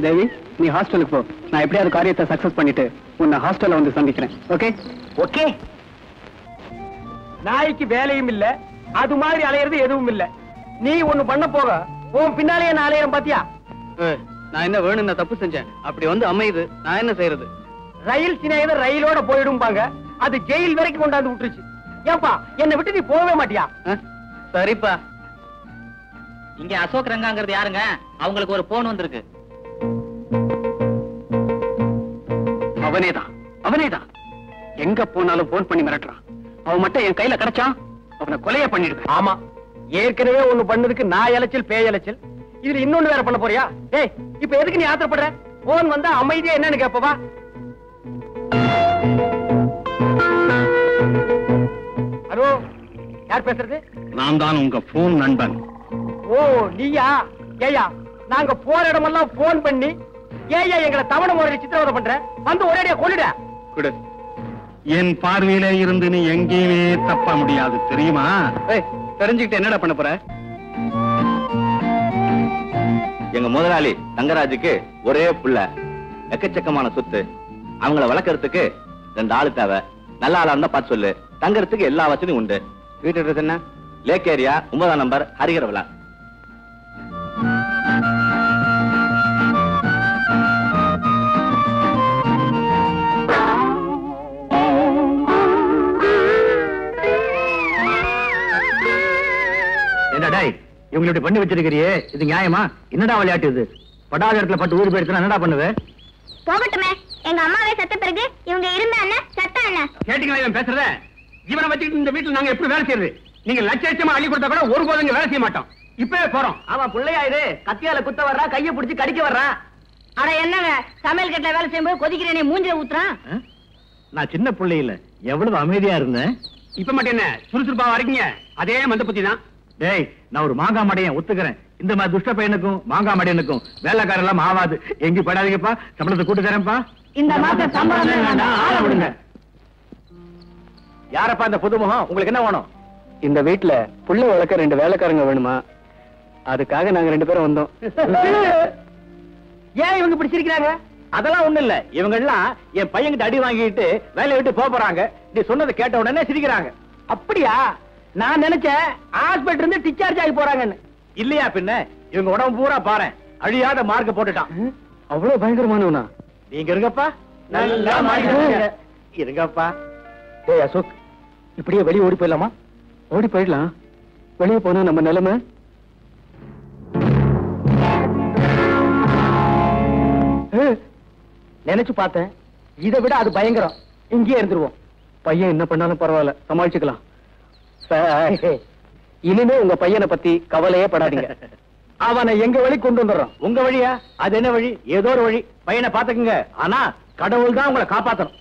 தேவி, நீ ஹாஸ்டலுக்கு போ. நான் எப்படியாவது காரியத்தை சக்சஸ் பண்ணிட்டு உன்னை ஹாஸ்டல்ல வந்து சந்திக்கிறேன். ஓகே? ஓகே. நாய்க்கு வேலையும் இல்ல, அது மாதிரி அலையிறது எதுவும் இல்ல. நீ ஒண்ணு பண்ண போக உன் பின்னாலேயே நான் அலையிறேன் பாத்தியா? நான் என்ன வேணும், நான் தப்பு செஞ்சேன். அப்படி வந்து அமையுது, நான் என்ன செய்யறது? ரயில் சினையத ரயிலோட போயிடும்பாங்க, அது ஜெயில் வரைக்கும் கொண்டாந்து விட்டுருச்சு. ஏன்பா என்னை விட்டு நீ போகவே மாட்டியா? சரிப்பா. இங்க அசோக் ரங்காங்கிறது யாருங்க? அவங்களுக்கு ஒரு போன் வந்திருக்கு. அவனேதான் எங்க போனாலும் போன் பண்ணி மிரட்டுறான். அவன் மட்டும் என் கையில கிடைச்சான், அவனை கொலைய பண்ணிடுவேன். ஆமா, ஏற்கனவே ஒண்ணு பண்ணதுக்கு நான் இலைச்சல் பேய் இலைச்சல், இதுல இன்னொன்னு வேற பண்ண போறியா? டேய், இப்ப எதுக்கு நீ ஆத்திரப்படுற? போன் வந்தா அமைதியா என்னன்னு கேப்பவா? ஹலோ, யார் பேசுறது? நான் தான் உங்க போன் நண்பன். ஓ, நீயா? ஏயா, நாங்க போற இடமெல்லாம் போன் பண்ணி ஏயா எங்களை தவணை முறையில் சித்திரவதை பண்ற? வந்து ஒரேடியா கொள்ளிட. குடு. என் பார்வையில இருந்து நீ எங்கேயுமே தப்ப முடியாது, தெரியுமா? தெரிஞ்சுக்கிட்டு என்னடா பண்ண போற? எங்க முதலாளி தங்கராஜுக்கு ஒரே புள்ள, எக்கச்சக்கமான சொத்து. அவங்கள வளர்க்கறதுக்கு 2 ஆளு தேவை. நல்ல ஆளா இருந்தா பார்த்து சொல்லு. தங்கறதுக்கு எல்லா வசதியும் உண்டு. வீட்டு அட்ரஸ் என்ன? லேக் ஏரியா 9ஆம் நம்பர், ஹரிகர விழா. என்னடா இவங்களை பண்ணி வச்சிருக்கிறியே, இது நியாயமா? என்னடா விளையாட்டு இது? படாத இடத்துல பட்டு ஊர் போயிடுச்சுன்னா என்னடா பண்ணுவேன்? போகட்டுமே, எங்க அம்மாவே செத்த பிறகு இவங்க இருந்தா என்ன செத்தா என்ன? கேட்டீங்களா இவன் பேசுறத? இவனை வச்சுக்கிட்டு இந்த வீட்டுல நாங்க எப்படி வேலை செய்யறது? நீங்க லட்சமா அள்ளி கொடுத்தா கூட ஒருபோதும் இங்க வேலை செய்ய மாட்டோம். இப்பவே போறோம். அவன் பிள்ளையாயிரு, கத்தியால குத்த வர்றா, கைய பிடிச்சு கடிக்க வர்றா. அட என்னங்க, சமையல் கட்டுல வேலை செய்யும்போது கொதிக்கிறேனே மூஞ்சில ஊத்துறான். நான் சின்ன பிள்ளை இல்ல, எவ்வளவு அமைதியா இருந்தேன். இப்ப மட்டும் என்ன சுறுசுறுப்பா வரீங்க? அதே மந்த புத்தி தான். டேய், நான் ஒரு மாங்காய் மடையன், ஒத்துக்கிறேன். இந்த மாதிரி துஷ்ட பையனுக்கும் மாங்காய் மடையனுக்கும் வேலைக்காரர் எல்லாம் ஆவாது. எங்க படாதீங்கப்பா, சம்பளத்தை கூட்டு தரேன்ப்பா. இந்த மாசம் சம்பளம் வேண்டாம், ஆள விடுங்க. யாரப்பா இந்த புதுமுகம்? உங்களுக்கு என்ன வேணும்? இந்த வீட்டுல புள்ள வளர்க்க 2 வேலைக்காரங்க வேணுமா? அதுக்காக நாங்க 2 பேரும் வந்தோம். ஏன் இவங்க பிடிச்சிருக்கிறாங்க? அதெல்லாம் ஒண்ணு இல்ல. இவங்க எல்லாம் என் பையன்கிட்ட அடி வாங்கிட்டு வேலையை விட்டு போறாங்க. நீ சொன்னதை கேட்ட உடனே சிரிக்கிறாங்க. அப்படியா? நான் நினைச்சேன் ஹாஸ்பிட்டல் இருந்து டிஸ்சார்ஜ் ஆகி போறாங்கன்னு. இல்லையா பின்ன? இவங்க உடம்பு பூரா பாரு, அழியாத மார்க்க போட்டுட்டான். அவ்வளவு பயங்கரமானவனா? நீங்க இருங்கப்பா, நல்லா இருங்கப்பா. ஏய் அசோக், இப்படியே வெளியே ஓடி போயிடலாமா? ஓடி போயிடலாம். வெளியே போனா நம்ம நிலைமை. நினைச்சு பார்த்தேன், இதை விட அது பயங்கரம். இங்கேயே இருந்துருவோம். பையன் என்ன பண்ணாலும் பரவாயில்ல, சமாளிச்சுக்கலாம். இனிமே உங்க பையனை பத்தி கவலையே படாதீங்க. அவனை எங்க வழி கொண்டு வந்துடுறோம். உங்க வழியா? அது என்ன வழி? ஏதோ ஒரு வழி. பையனை பாத்துக்குங்க, ஆனா கடவுள் தான் உங்களை காப்பாத்தணும்.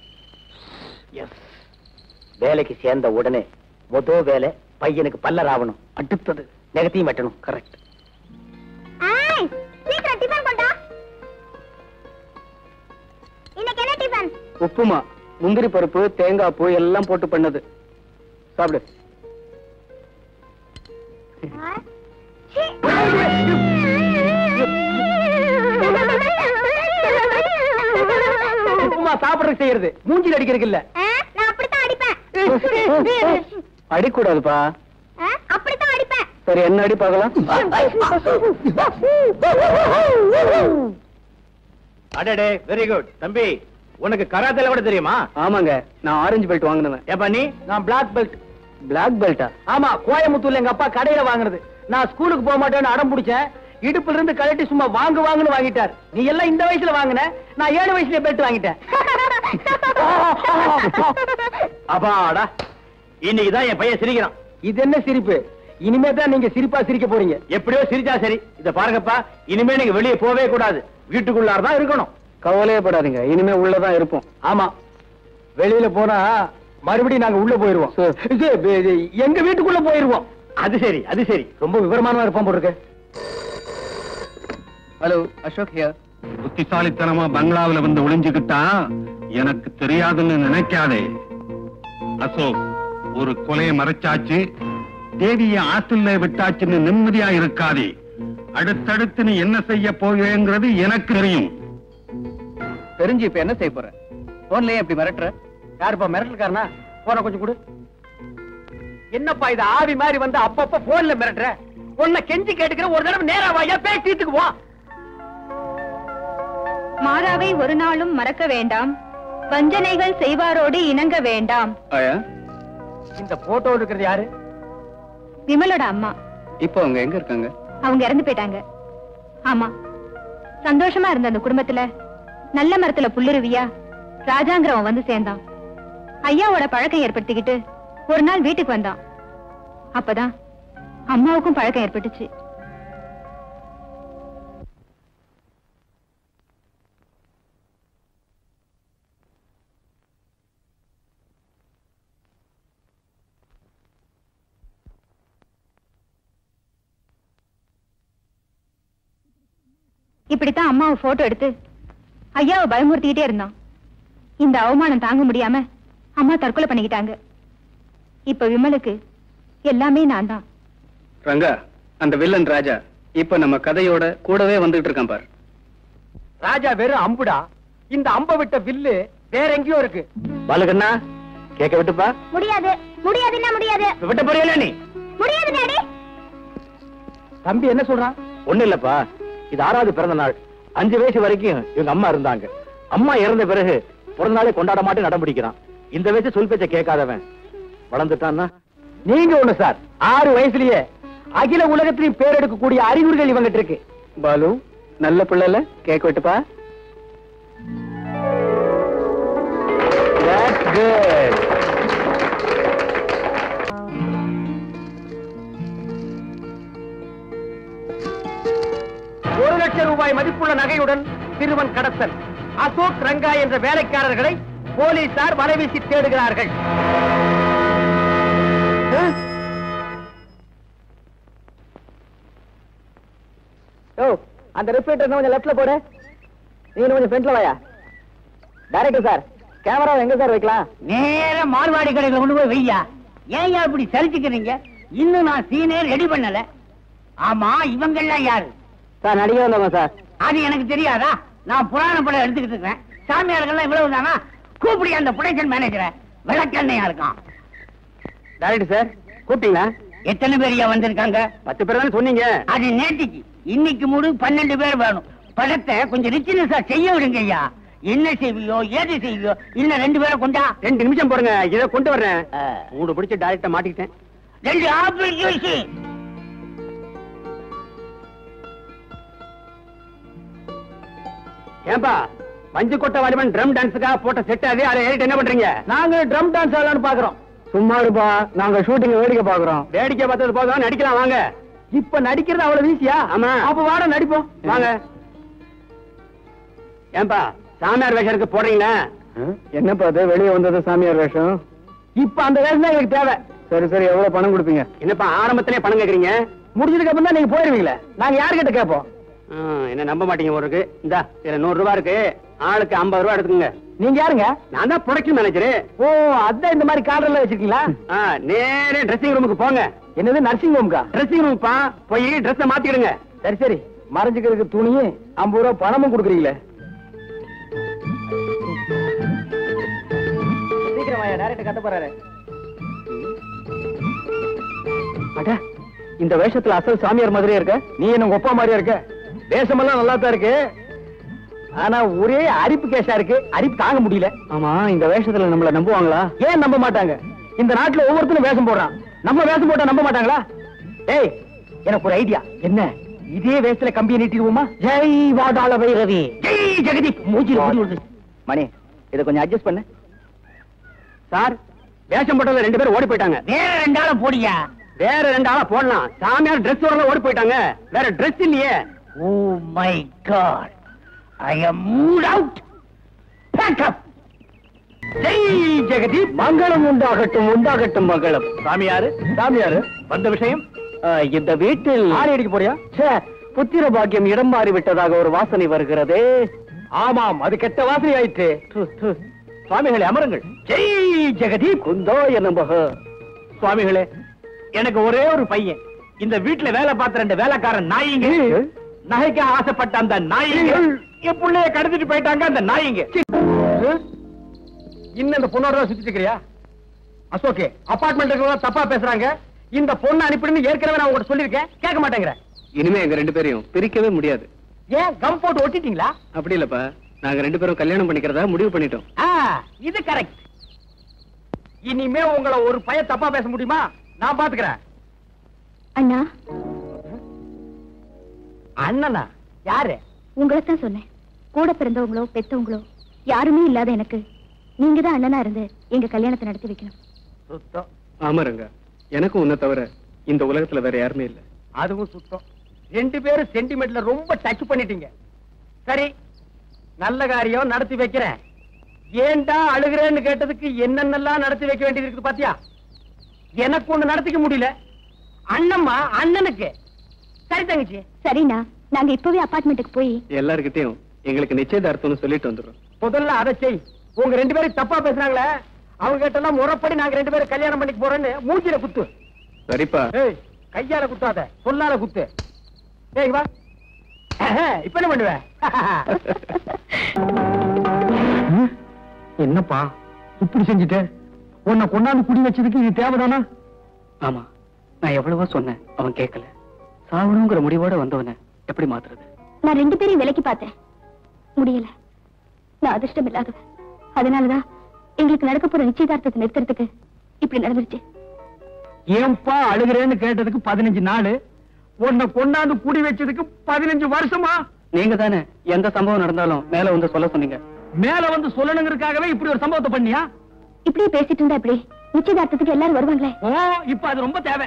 வேலைக்கு சேர்ந்த உடனே முதல் வேலை பையனுக்கு பல்லர் ஆகணும். அடுத்தது நெகத்தையும் வெட்டணும். கரெக்ட். சீக்கிரம் டிபன் கொண்டா. இன்னைக்கு என்ன டிபன்? உப்புமா, முந்திரி பருப்பு, தேங்காய் பூ எல்லாம் போட்டு பண்ணது. சாப்பிடு. உப்புமா சாப்பிடுறது செய்யறது, மூஞ்சில் அடிக்கிறதுக்கு இல்ல. நான் அப்படித்தான் அடிப்பேன். அடிக்கூடாதுப்பா. அப்படித்தான் அடிப்பேன். சரி, என்ன அடி பார்க்கலாம். அடடே, வெரி குட். தம்பி, உனக்கு கராத்தேல கூட தெரியுமா? ஆமாங்க, நான் ஆரஞ்சு பெல்ட் வாங்கினேன். ஏப்பா நீ? நான் பிளாக் பெல்ட். பிளாக் பெல்ட்டா? ஆமா, கோயம்புத்தூர்ல எங்க அப்பா கடையில வாங்குனது. நான் ஸ்கூலுக்கு போக மாட்டேன்னு அடம் பிடிச்சேன். இடுப்புல இருந்து கழட்டி சும்மா வாங்குன்னு வாங்கிட்டார். நீ எல்லாம் இந்த வயசுல வாங்கின, நான் 7 வயசுல பெல்ட் வாங்கிட்டேன். அப்பாடா, இன்னைக்குதான் என் பையன் சிரிக்கிறான். இது என்ன சிரிப்பு? இனிமே தான் நீங்க சிரிப்பா சிரிக்க போறீங்க. எப்படியோ சிரிச்சா சரி. இத பாருங்கப்பா, இனிமே நீங்க வெளியே போவே கூடாது, வீட்டுக்குள்ளாரதான் இருக்கணும். கவலையே படாதீங்க, இனிமே உள்ளதான் இருப்போம். ஆமா, வெளியில போனா மறுபடியும் நாங்க உள்ள போயிருவோம். எங்க வீட்டுக்குள்ள போயிருவோம். அது சரி, அது சரி. ரொம்ப விவரமானவா இருப்பான் போட்டிருக்க. Hello, Ashok here. புத்திசாலித்தனமா பங்களாவில வந்து ஒளிஞ்சுக்கிட்டா எனக்கு தெரியாதுன்னு நினைக்காதே. அசோக், ஒரு கொலையை மறைச்சாச்சு, தேவிய ஆத்துல விட்டாச்சுன்னு நிம்மதியா இருக்காதே. அடுத்தடுத்து நீ என்ன செய்ய போகிறேங்கிறது எனக்கு தெரியும். தெரிஞ்சு இப்ப என்ன செய்ய போற? போன்லயே எப்படி மிரட்டுற? யாருப்பா மிரட்டல்காரனா? போன கொஞ்சம் கொடு. என்னப்பா இது ஆவி மாதிரி வந்து அப்பப்ப போன்ல மிரட்டுற? உன்னை கெஞ்சி கேட்டுக்கிற, ஒரு தடவை நேரா வாயா, பேசிட்டுக்கு போ. மாறாவை ஒரு நாளும் மறக்க வேண்டாம், வஞ்சனைகள் செய்வாரோடு இணங்க வேண்டாம். இந்த போட்டோ இருக்கிறது யாரு? விமலோட அம்மா. இப்போ அவங்க எங்க இருக்காங்க? அவங்க இறந்து போயிட்டாங்க. ஆமா, சந்தோஷமா இருந்த அந்த குடும்பத்துல நல்ல மரத்துல புல்லுருவியா ராஜாங்கிறவன் வந்து சேர்ந்தான். ஐயாவோட பழக்கம் ஏற்படுத்திக்கிட்டு ஒரு நாள் வீட்டுக்கு வந்தான். அப்பதான் அம்மாவுக்கும் பழக்கம் ஏற்பட்டுச்சு. இப்படித்தான் அம்மாவை போட்டோ எடுத்து ஐயாவை பயமுறுத்திக்கிட்டே இருந்தான். இந்த அவமானம் தாங்க முடியாம அம்மா தற்கொலை பண்ணிக்கிட்டாங்க. இப்ப விமலுக்கு எல்லாமே நான் தான். ரங்கா, அந்த வில்லன் ராஜா இப்ப நம்ம கதையோட கூடவே வந்துட்டு இருக்கான் பார். ராஜா வெறும் அம்புடா. இந்த அம்ப விட்ட வில்லு வேற எங்கேயோ இருக்கு. பாலுகண்ணா, கேட்க விட்டுப்பா. முடியாது, முடியாதுன்னா முடியாது. விட்ட போறீங்களா நீ? முடியாது டாடி. தம்பி என்ன சொல்றான்? ஒண்ணு இல்லப்பா, இது 6வது பிறந்த நாள். 5 வயசு வரைக்கும் இவங்க அம்மா இருந்தாங்க. அம்மா இறந்த பிறகு பிறந்த நாளே கொண்டாட மாட்டேன் நடம் பிடிக்கிறான். இந்த வயசு சொல் பேச்ச கேட்காதவன் வளர்ந்துட்டான்னா. நீங்க ஒண்ணு சார், 6 வயசுலயே அகில உலகத்திலையும் பேர் எடுக்கக்கூடிய அறிகுறிகள் இவங்கிட்ட இருக்கு. பாலு, நல்ல பிள்ளைல கேட்க விட்டுப்பா. That's good. ₹1,00,000 மதிப்புள்ள நகையுடன் சிறுவன் கடத்தல். அசோக் ரங்கா என்ற வேலைக்காரர்களை போலீசார் வலைவீசி தேடுகிறார்கள். அந்த ரிப்பீட்டர் கொஞ்சம் லெஃப்ட்ல போடு. நீ கொஞ்சம் ஃப்ரண்ட்ல வாயா. டைரக்டர் சார், கேமரா எங்க சார் வைக்கலாம்? நேர மார்வாடி கடையில கொண்டு போய் வையா. ஏன் இப்படி சலிச்சுக்கிறீங்க? இன்னும் நான் சீனே ரெடி பண்ணல. ஆமா, இவங்க எல்லாம் யாரு? சார், நடிகை வந்தவங்க சார். அது எனக்கு தெரியாதா? நான் புராண படம் எடுத்துக்கிட்டு இருக்கேன். சாமியார்கள் இவ்வளவு தானா? கூப்பிடி அந்த ப்ரொடக்ஷன் மேனேஜரை. விளக்கண்ணையா இருக்கான். டைரக்டர் சார், கூப்பிட்டீங்களா? எத்தனை பேரையா வந்திருக்காங்க? 10 பேர் தானே சொன்னீங்க. அது நேற்றுக்கு. இன்னைக்கு மூடு 12 பேர் வேணும். படத்தை கொஞ்சம் ரிச்னஸா செய்ய விடுங்க ஐயா. என்ன செய்வியோ, ஏது செய்வியோ, இன்னும் 2 பேரை கொண்டா. 2 நிமிஷம் போடுங்க, இதை கொண்டு வர்றேன். மூடு பிடிச்சு டைரக்டா மாட்டிக்கிட்டேன். 2 ஆப்பிள் ஜூஸ். ஏன்பா, மஞ்சு கொட்ட வாலிபன் ட்ரம் டான்ஸுக்காக போட்ட செட் அது, அதை ஏறிட்டு என்ன பண்றீங்க? நாங்க ட்ரம் டான்ஸ் ஆடலாம்னு பாக்குறோம். சும்மா இருப்பா, நாங்க ஷூட்டிங் வேடிக்கை பாக்குறோம். வேடிக்கை பார்த்தது போதும், நடிக்கலாம் வாங்க. இப்ப நடிக்கிறது அவ்வளவு ஈஸியா? ஆமா. அப்ப வாட நடிப்போம் வாங்க. ஏன்பா, சாமியார் வேஷம் இருக்கு போடுறீங்களா? என்னப்பா அது வெளியே வந்தது சாமியார் வேஷம்? இப்ப அந்த வேஷம் தான் எங்களுக்கு தேவை. சரி சரி, எவ்வளவு பணம் கொடுப்பீங்க? என்னப்பா ஆரம்பத்திலே பணம் கேக்குறீங்க? முடிஞ்சதுக்கு அப்புறம் தான் நீங்க போயிருவீங்களே. நாங்க யாருக்கிட்ட கேட்போம்? என்ன நம்ப மாட்டீங்க ஒரு இருக்கு. இந்த இதுல ₹100 இருக்கு. ஆளுக்கு ₹50 எடுத்துக்கோங்க. நீங்க யாருங்க? நான் தான் ப்ரொடக்ஷன் மேனேஜர். ஓ, அதான் இந்த மாதிரி கார்டர்ல வச்சிருக்கீங்களா? நேரே ட்ரெஸ்ஸிங் ரூமுக்கு போங்க. என்னது நர்சிங் ரூமுக்கா? ட்ரெஸ்ஸிங் ரூம்ப்பா. போய் ட்ரெஸ்ஸை மாத்திடுங்க. சரி சரி, மறைஞ்சுக்கிறதுக்கு துணியும் ₹50 பணமும் கொடுக்குறீங்களே. சீக்கிரம் வாயா, டைரக்டர் கட்ட போறாரு. அட, இந்த வேஷத்துல அசல் சாமியார் மாதிரியே இருக்க. நீ என்ன ஒப்பா மாதிரியா இருக்க? வேஷமெல்லாம் நல்லா தான் இருக்கு, ஆனா ஒரே அரிப்பு கேஷா இருக்கு. அரிப்பு தாங்க முடியல. ஆமா, இந்த வேஷத்துல நம்மள நம்புவாங்களா? ஏன் நம்ப மாட்டாங்க? இந்த நாட்டுல ஒவ்வொருத்தரும் வேஷம் போடுறான். நம்ம வேஷம் போட்டா நம்ப மாட்டாங்களா? ஏய், எனக்கு ஒரு ஐடியா. என்ன? இதே வேஷத்துல கம்பியை நீட்டிடுவோமா? ஜெய் வாடாள வைரவி, ஜெய் ஜெகதீப். மூஞ்சில முடி வருது. மணி, இதை கொஞ்சம் அட்ஜஸ்ட் பண்ணு. சார், வேஷம் போட்டதுல 2 பேர் ஓடி போயிட்டாங்க. வேற 2 ஆளை போடியா. வேற 2 ஆளா போடலாம். சாமியார் ட்ரெஸ் ஓட ஓடி போயிட்டாங்க. வேற ட்ரெஸ் இல்லையே. Oh my God, I am mood out. Pack up. Jai Jagadeep. மங்களம் உண்டாகட்டும், உண்டாகட்டும் மங்களம். சாமியாரு, சாமியாரு வந்த விஷயம்? இந்த வீட்டில் ஆணி அடிக்க போறியா? புத்திர பாக்கியம் இடம் மாறி விட்டதாக ஒரு வாசனை வருகிறதே. ஆமாம், அது கெட்ட வாசனை ஆயிற்று. சுவாமிகளே, அமருங்கள். ஜெய் ஜெகதீப். குந்தோ நமஹ. சுவாமிகளே, எனக்கு ஒரே ஒரு பையன். இந்த வீட்டுல வேலை பார்த்த 2 வேலைக்காரன் நாயிங்க, நகைக்கு ஆசைப்பட்ட அந்த நாயிங்க, என் புள்ளைய கடத்திட்டு போயிட்டாங்க அந்த நாயிங்க. இன்னும் இந்த பொண்ணோட தான் சுத்திட்டு இருக்கிறியா? அசோகே, அபார்ட்மெண்ட் தப்பா பேசுறாங்க. இந்த பொண்ணு அனுப்பிடுன்னு ஏற்கனவே நான் உங்ககிட்ட சொல்லிருக்கேன், கேட்க மாட்டேங்கிற. இனிமே எங்க 2 பேரையும் பிரிக்கவே முடியாது. ஏன் கம் போட்டு ஒட்டிட்டீங்களா? அப்படி இல்லப்பா, நாங்க 2 பேரும் கல்யாணம் பண்ணிக்கிறதா முடிவு பண்ணிட்டோம். இது கரெக்ட். இனிமே உங்களை ஒரு பைய தப்பா பேச முடியுமா? நான் பாத்துக்கிறேன். அண்ணா, அண்ணனா? யாரு? உங்களைத்தான் சொன்னேன். கூட பிறந்தவங்களோ பெத்தவங்களோ யாருமே இல்லாத எனக்கு நீங்க தான் அண்ணனா இருந்து எங்க கல்யாணத்தை நடத்தி வைக்கணும். சுத்தம். ஆமா ரங்கா, எனக்கும் உன்னை தவிர இந்த உலகத்துல வேற யாருமே இல்ல. அதுவும் சுத்தம். 2 பேரும் சென்டிமெண்ட்ல ரொம்ப டச் பண்ணிட்டீங்க. சரி, நல்ல காரியம் நடத்தி வைக்கிறேன். ஏன்டா அழுகிறேன்னு கேட்டதுக்கு என்னென்னலாம் நடத்தி வைக்க வேண்டியது இருக்குது பாத்தியா? எனக்கு ஒண்ணு நடத்திக்க முடியல, அண்ணம்மா அண்ணனுக்கு. சரி தங்கச்சி. சரிண்ணா, நாங்க இப்பவே அபார்ட்மெண்ட்டுக்கு போய் எல்லார்கிட்டயும் எங்களுக்கு நிச்சயதார்த்தம்னு சொல்லிட்டு வந்துடுறோம். முதல்ல அதை செய். உங்க 2 பேரும் தப்பா பேசுறாங்களே, அவங்க கிட்ட எல்லாம் முறைப்படி நாங்க 2 பேரும் கல்யாணம் பண்ணிக்க போறோன்னு மூஞ்சில குத்து. சரிப்பா. ஏய், கையால குத்தாத, சொல்லால குத்து. ஏய் வா. இப்ப என்ன பண்ணுவ? என்னப்பா இப்படி செஞ்சுட்ட? உன்னை கொண்டாந்து குடி வச்சதுக்கு இது தேவைதானா? ஆமா, நான் எவ்வளவோ சொன்னேன், அவன் கேட்கல. சாவணுங்கிற முடிவோட வந்தவன எப்படி மாத்துறது? நான் 2 பேரையும் விலைக்கு பார்த்தேன், முடியல. நான் அதிர்ஷ்டம் இல்லாதவ. அதனாலதான் எங்களுக்கு நடக்க போற நிச்சயதார்த்தத்தை நிறுத்துறதுக்கு இப்படி நடந்துருச்சு. ஏன்பா அழுகிறேன்னு கேட்டதுக்கு 15 நாள், உன்னை கொண்டாந்து குடி வச்சதுக்கு 15 வருஷமா? நீங்க தானே எந்த சம்பவம் நடந்தாலும் மேல வந்து சொல்ல சொன்னீங்க. மேல வந்து சொல்லணுங்கிறதுக்காகவே இப்படி ஒரு சம்பவத்தை பண்ணியா? இப்படியே பேசிட்டு இருந்தா இப்படி நிச்சயதார்த்தத்துக்கு எல்லாரும் வருவாங்களே. ஓ, இப்ப அது ரொம்ப தேவை.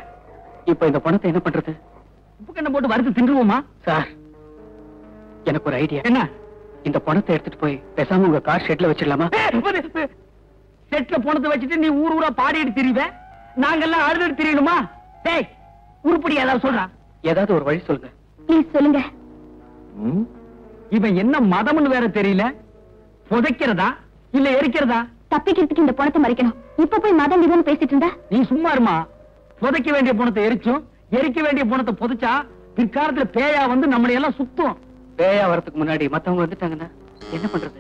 இப்ப இந்த பணத்தை என்ன பண்றது? உப்பு கண்ணை போட்டு வறுத்து தின்றுவோமா? சார், எனக்கு ஒரு ஐடியா. என்ன? இந்த பணத்தை எடுத்துட்டு போய் பேசாம உங்க கார் ஷெட்ல வச்சிடலாமா? செட்ல பணத்தை வச்சுட்டு நீ ஊர் ஊரா பாடிட்டு திரிவ, நாங்கெல்லாம் அழுதுட்டு திரியணுமா? டேய், உருப்படி ஏதாவது சொல்றான். ஏதாவது ஒரு வழி சொல்லுங்க. ப்ளீஸ் சொல்லுங்க. இவன் என்ன மதம்னு வேற தெரியல. புதைக்கிறதா இல்ல எரிக்கிறதா? தப்பிக்கிறதுக்கு இந்த பணத்தை மறைக்கணும். இப்ப போய் மதம் விதம் பேசிட்டு இருந்தா? நீ சும்மா இருமா. புதைக்க வேண்டிய பணத்தை எரிச்சும் எரிக்க வேண்டிய பணத்தை புதைச்சா பிற்காலத்துல பேயா வந்து நம்மளை எல்லாம் சுத்தும். பேயா வரதுக்கு முன்னாடி மத்தவங்க வந்துட்டாங்கன்னா என்ன பண்றது?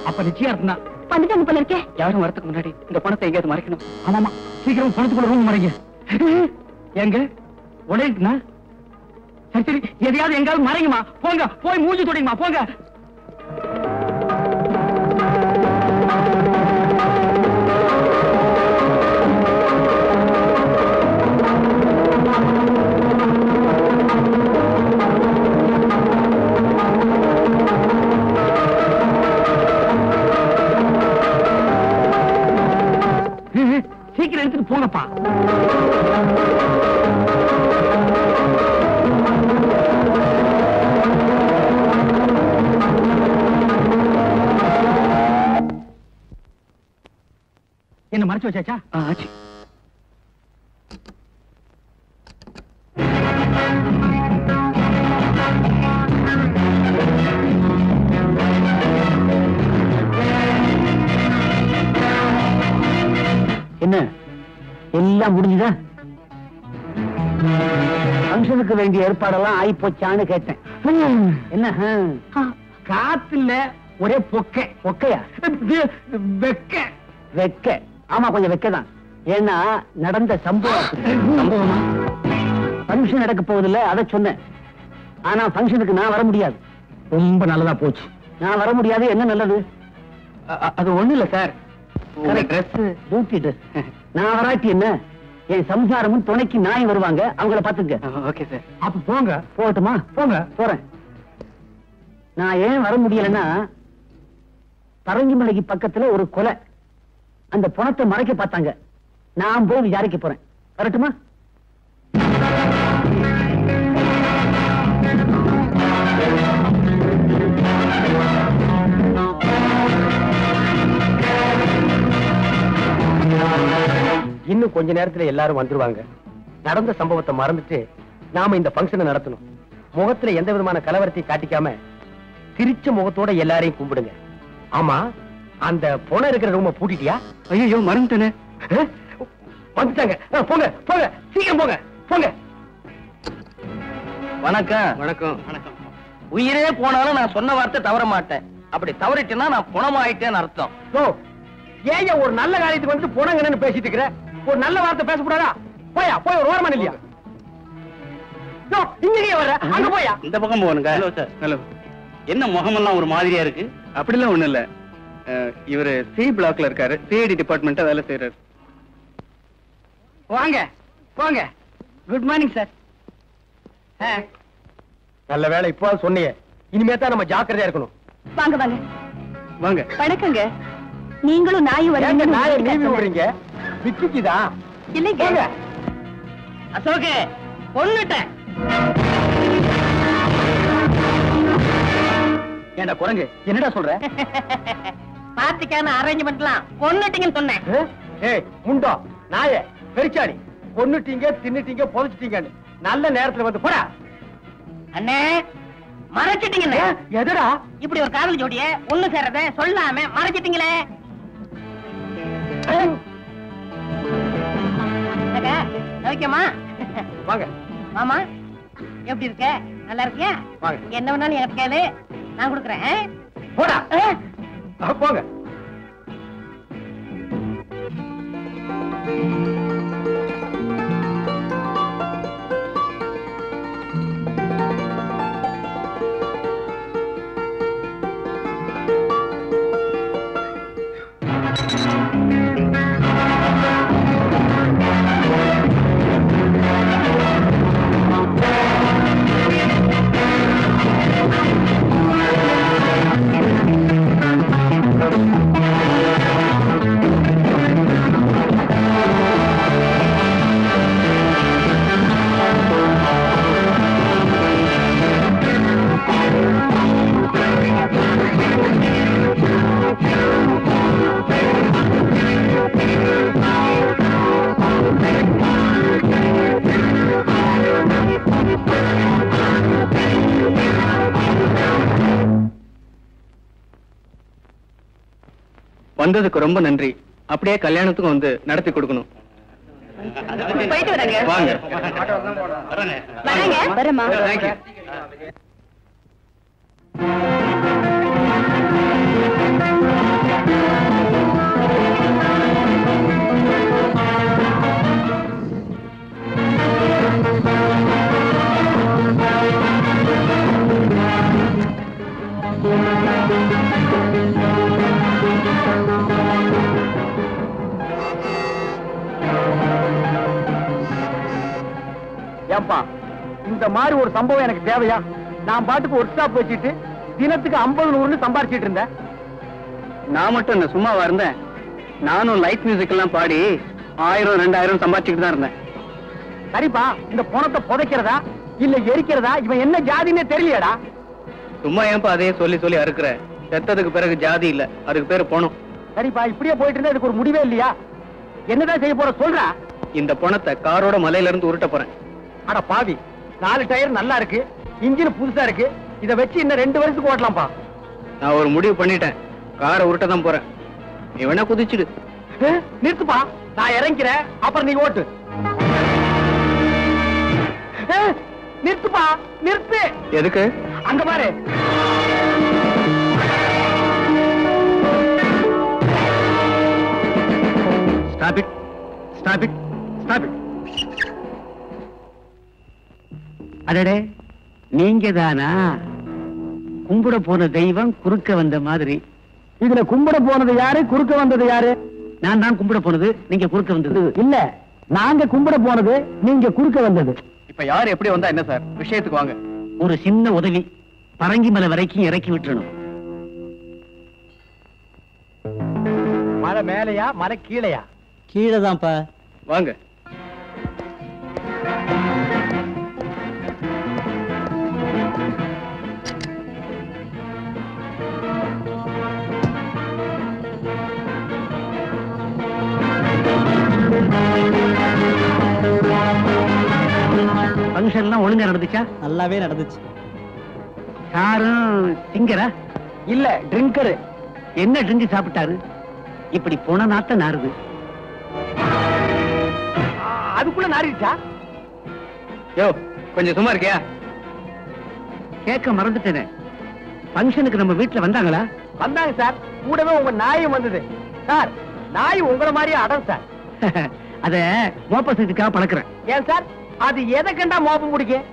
அப்ப நிச்சயார்த்தம் தான். வந்துட்டாங்க போல இருக்கே. யாரும் வரதுக்கு முன்னாடி இந்த பணத்தை எங்கேயாவது மறைக்கணும். ஆமாமா, சீக்கிரம் பணத்துக்குள்ள ரூம் மறைங்க. எங்க உடையுதுனா? சரி சரி, எதையாவது எங்காவது மறைங்கம்மா. போங்க, போய் மூஞ்சி தொடைங்கம்மா, போங்க. சீக்கிரம் எடுத்துட்டு போங்கப்பா. என்ன மறைச்சு வச்சாச்சா? ஆச்சு. என்ன எல்லாம் முடிஞ்சுதா? ஃபங்க்ஷனுக்கு வேண்டிய ஏற்பாடெல்லாம் ஆயி போச்சான்னு கேட்டேன். என்ன காத்துல ஒரே பொக்கை. ஒக்கையா? வெக்க. வெக்க. ஆமா, கொஞ்சம் வெக்கதான். ஏன்னா நடந்த சம்பவமா ஃபங்க்ஷன் நடக்க போவதில்ல, அதை சொன்னேன். ஆனா ஃபங்க்ஷனுக்கு நான் வர முடியாது. ரொம்ப நல்லதா போச்சு. நான் வர முடியாது. என்ன நல்லது? அது ஒண்ணு இல்ல சார், ட்ரெஸ் டியூட்டி ட்ரெஸ். நான் வராட்டி என்ன, என் சம்சாரமும் துணைக்கு நாய் வருவாங்க, அவங்கள பாத்துங்க. Okay sir. அப்ப போங்க. போகட்டுமா? போங்க. போறேன். நான் ஏன் வர முடியலன்னா, பரங்கிமலைக்கு பக்கத்துல ஒரு கொலை, அந்த பணத்தை மறைக்க பார்த்தாங்க. நான் போய் விசாரிக்க போறேன். வரட்டுமா? இன்னும் கொஞ்ச நேரத்துல எல்லாரும் வந்துருவாங்க. நடந்த சம்பவத்தை மறந்துட்டு நாம இந்த ஃபங்க்ஷனை நடத்தணும். முகத்துல எந்த விதமான கலவரத்தையும் காட்டிக்காம சிரிச்ச முகத்தோட எல்லாரையும் கும்பிடுங்க. ஆமா, அந்த பொணம் இருக்கிற ரூம பூட்டிட்டியா? ஐயோ, மறந்துட்டேனே. வந்துட்டாங்க. போங்க போங்க, சீக்கிரம் போங்க போங்க. வணக்கம். வணக்கம். உயிரே போனாலும் நான் சொன்ன வார்த்தை தவற மாட்டேன். அப்படி தவறிட்டேன்னா நான் புணமாயிட்டேன்னு அர்த்தம். ஏன் ஒரு நல்ல காரியத்துக்கு வந்து புணங்கன்னு பேசிட்டு இருக்கிற? ஒரு நல்ல வார்த்தை பேசக்கூடாதா? போயா, போய் ஒரு ஓரமா இல்லையா? இங்கே வர்ற, அங்க போயா. இந்த பக்கம் போகணுங்க. ஹலோ. என்ன முகமெல்லாம் ஒரு மாதிரியா இருக்கு? அப்படிலாம் ஒண்ணும் இல்ல. இவரு சி பிளாக்ல இருக்காரு, சிஐடி டிபார்ட்மெண்ட்ல வேலை செய்யறாரு. வாங்க போங்க. Good morning sir. நல்ல வேலை இப்போ சொன்னீங்க. இனிமே தான் நம்ம ஜாக்கிரதையா இருக்கணும். வாங்க வாங்க வாங்க. வணக்கங்க. நீங்களும் நாயும் நாயை நீவி வரீங்க. விடுறீங்க. விக்கிக்குதா? இல்லைங்க. அசோகே கொன்னுட்டேன். ஏண்டா குரங்கு, என்னடா சொல்ற? பாத்துக்கான அரேஞ்ச்மெண்ட்லாம் கொன்னுட்டீங்கன்னு சொன்னேன். ஏய் முண்டோ நாயே பெருச்சாடி, கொன்னுட்டீங்க, தின்னுட்டீங்க, புதைச்சிட்டீங்கன்னு நல்ல நேரத்துல வந்து போடா. அண்ணே மறைச்சிட்டீங்கண்ணே. எதுடா இப்படி ஒரு காதல் ஜோடிய ஒண்ணு சேர்றத சொல்லாம மறைச்சிட்டீங்களே. ஓகேமா? வாங்க. மாமா எப்படி இருக்க? நல்லா இருக்கியா? வாங்க. என்ன வேணாலும் எனக்கு கேளு, நான் கொடுக்குறேன். போடா. போங்க. வந்ததுக்கு ரொம்ப நன்றி. அப்படியே கல்யாணத்துக்கும் வந்து நடத்தி கொடுக்கணும். போயிட்டு வரேங்க. வாங்க. வரேங்க. வரேம்மா. தேங்க்யூ. ஏன்பா இந்த மாதிரி ஒரு சம்பவம் எனக்கு தேவையா? நான் பாட்டுக்கு ஒர்க் ஷாப் வச்சுட்டு தினத்துக்கு 50-100 சம்பாரிச்சிட்டு இருந்தேன். நான் மட்டும் என்ன சும்மாவா இருந்தேன்? நானும் லைட் மியூசிக் எல்லாம் பாடி 1000-2000 சம்பாதிச்சுட்டு தான் இருந்தேன். சரிப்பா, இந்த பணத்தை புதைக்கிறதா இல்ல எரிக்கிறதா இவன் என்ன ஜாதின்னே தெரியலடா. சும்மா ஏன்பா அதையே சொல்லி சொல்லி அறுக்குற? செத்ததுக்கு பிறகு ஜாதி இல்ல, அதுக்கு பேரு பணம். சரிப்பா, இப்படியே போயிட்டு இருந்தா இதுக்கு ஒரு முடிவே இல்லையா? என்னதான் செய்ய போற சொல்றா? இந்த பணத்தை காரோட மலையில இருந்து உருட்ட போறேன். அட பாவி, 4 டயர் நல்லா இருக்கு, இன்ஜின் புதுசா இருக்கு, இத வச்சு இன்னும் 2 வருஷத்துக்கு ஓட்டலாம்ப்பா. நான் ஒரு முடிவு பண்ணிட்டேன், காரை உருட்ட தான் போறேன். நீ வேணா குதிச்சிடு. நிறுத்துப்பா, நான் இறங்கிறேன், அப்புறம் நீ ஓட்டு. நிறுத்துப்பா, நிறுத்து. எதுக்கு? அங்க பாரு. Stop it. Stop it. Stop it. அடடே, நீங்க தானா? கும்பிட போன தெய்வம் குறுக்க வந்த மாதிரி. இதுல கும்பிட போனது யாரு, குறுக்க வந்தது யாரு? நான் தான் கும்பிட போனது, நீங்க குறுக்க வந்தது. இல்ல, நாங்க கும்பிட போனது, நீங்க குறுக்க வந்தது. இப்ப யாரு எப்படி வந்தா என்ன சார்? விஷயத்துக்கு வாங்க. ஒரு சின்ன உதவி, பரங்கி மலை வரைக்கும் இறக்கி விட்டுறணும். மலை மேலையா, மலை கீழையா? கீழே தான்ப்பா. வாங்க. ஃபங்க்ஷன் எல்லாம் ஒழுங்கா நடந்துச்சா? நல்லாவே நடந்துச்சு. யாரும் திங்கரா? இல்ல, ட்ரிங்கரு. என்ன ட்ரிங்க் சாப்பிட்டாரு? இப்படி போன நாத்த நாருது. அதுக்குள்ள நாரிடுச்சா? யோ கொஞ்சம் சும்மா இருக்கியா? கேட்க மறந்துட்டேனே, ஃபங்க்ஷனுக்கு நம்ம வீட்டுல வந்தாங்களா? வந்தாங்க சார். கூடவே உங்க நாயும் வந்தது சார். நாய் உங்கள மாதிரியே அடம் சார். அத மோப்ப செஞ்சுக்காக பழக்கிறேன். ஏன் சார், அது எதை கண்டா மோப்பம் பிடிக்கும்?